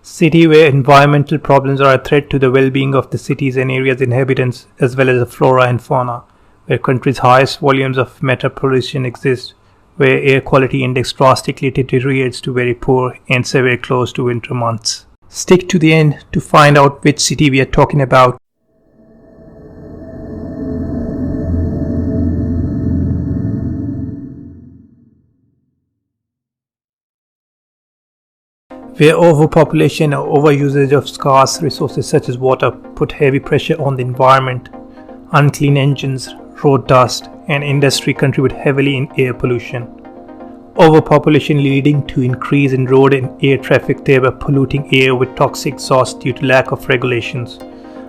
City where environmental problems are a threat to the well-being of the cities and areas inhabitants as well as the flora and fauna, where country's highest volumes of metal pollution exist, where air quality index drastically deteriorates to very poor and severe close to winter months. Stick to the end to find out which city we are talking about. Where overpopulation or overusage of scarce resources such as water put heavy pressure on the environment, unclean engines, road dust, and industry contribute heavily in air pollution. Overpopulation leading to increase in road and air traffic, thereby polluting air with toxic exhaust due to lack of regulations.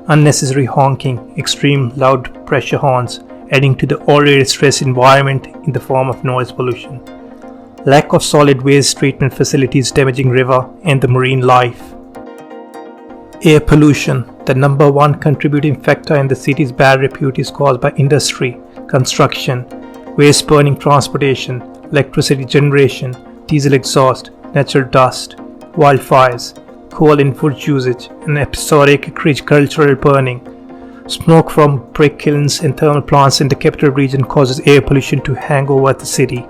Unnecessary honking, extreme loud pressure horns, adding to the already stressed environment in the form of noise pollution. Lack of solid waste treatment facilities damaging river and the marine life. Air pollution, the number one contributing factor in the city's bad repute, is caused by industry, construction, waste burning transportation, electricity generation, diesel exhaust, natural dust, wildfires, coal and wood usage, and episodic agricultural burning. Smoke from brick kilns and thermal plants in the capital region causes air pollution to hang over the city.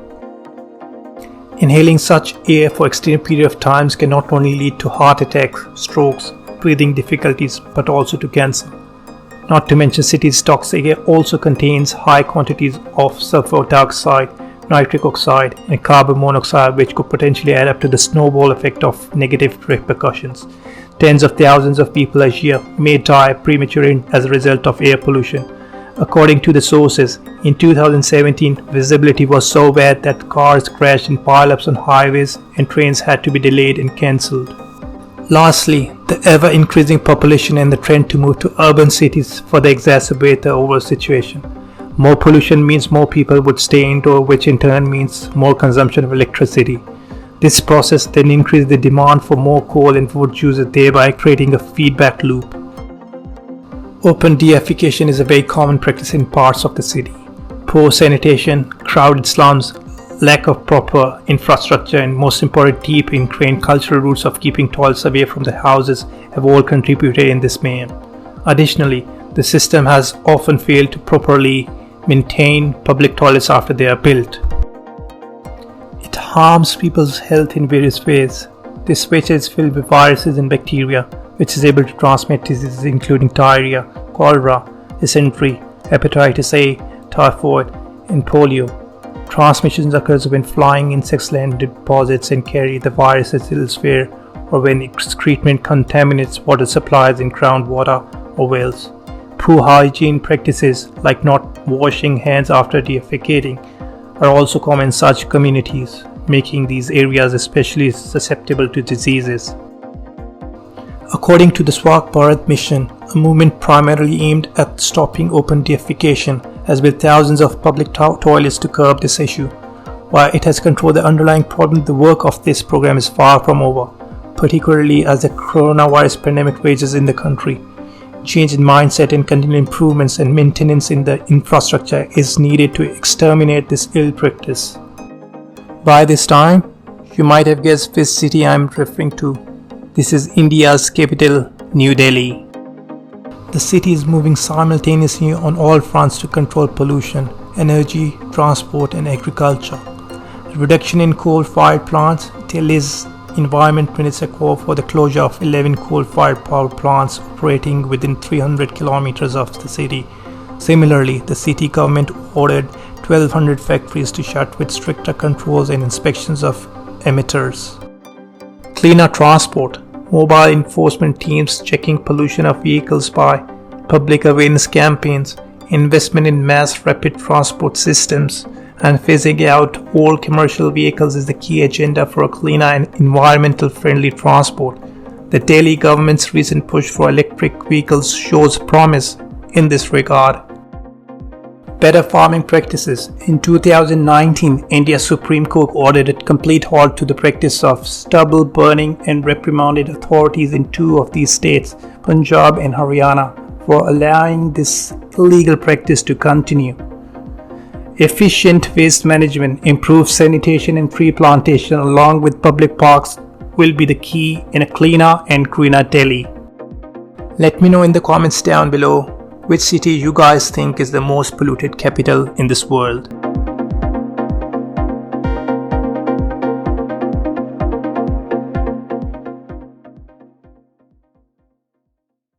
Inhaling such air for extended period of times can not only lead to heart attacks, strokes, breathing difficulties, but also to cancer. Not to mention city's toxic air also contains high quantities of sulfur dioxide, nitric oxide, and carbon monoxide, which could potentially add up to the snowball effect of negative repercussions. Tens of thousands of people a year may die prematurely as a result of air pollution. According to the sources, in 2017, visibility was so bad that cars crashed in pileups on highways and trains had to be delayed and cancelled. Lastly, the ever-increasing population and the trend to move to urban cities further exacerbate the overall situation. More pollution means more people would stay indoor, which in turn means more consumption of electricity. This process then increases the demand for more coal and wood usage, thereby creating a feedback loop. Open defecation is a very common practice in parts of the city. Poor sanitation, crowded slums, lack of proper infrastructure, and most important, deep ingrained cultural roots of keeping toilets away from the houses have all contributed in this mayhem. Additionally, the system has often failed to properly maintain public toilets after they are built. It harms people's health in various ways. This waste is filled with viruses and bacteria, which is able to transmit diseases including diarrhea, cholera, dysentery, hepatitis A, typhoid, and polio. Transmission occurs when flying insects land in deposits and carry the viruses elsewhere, or when excrement contaminates water supplies in groundwater or wells. Poor hygiene practices like not washing hands after defecating are also common in such communities, making these areas especially susceptible to diseases. According to the Swachh Bharat mission, a movement primarily aimed at stopping open defecation, has built thousands of public toilets to curb this issue. While it has controlled the underlying problem, the work of this program is far from over, particularly as the coronavirus pandemic rages in the country. Change in mindset and continued improvements and maintenance in the infrastructure is needed to exterminate this ill practice. By this time, you might have guessed which city I am referring to. This is India's capital, New Delhi. The city is moving simultaneously on all fronts to control pollution, energy, transport, and agriculture. The reduction in coal-fired plants, Delhi's Environment Minister called for the closure of 11 coal-fired power plants operating within 300 kilometers of the city. Similarly, the city government ordered 1,200 factories to shut with stricter controls and inspections of emitters. Cleaner transport. Mobile enforcement teams checking pollution of vehicles by public awareness campaigns, investment in mass rapid transport systems, and phasing out all commercial vehicles is the key agenda for a cleaner and environmental friendly transport. The Delhi government's recent push for electric vehicles shows promise in this regard. Better farming practices. In 2019, India's Supreme Court ordered a complete halt to the practice of stubble burning and reprimanded authorities in two of these states, Punjab and Haryana, for allowing this illegal practice to continue. Efficient waste management, improved sanitation and tree plantation along with public parks will be the key in a cleaner and greener Delhi. Let me know in the comments down below which city you guys think is the most polluted capital in this world.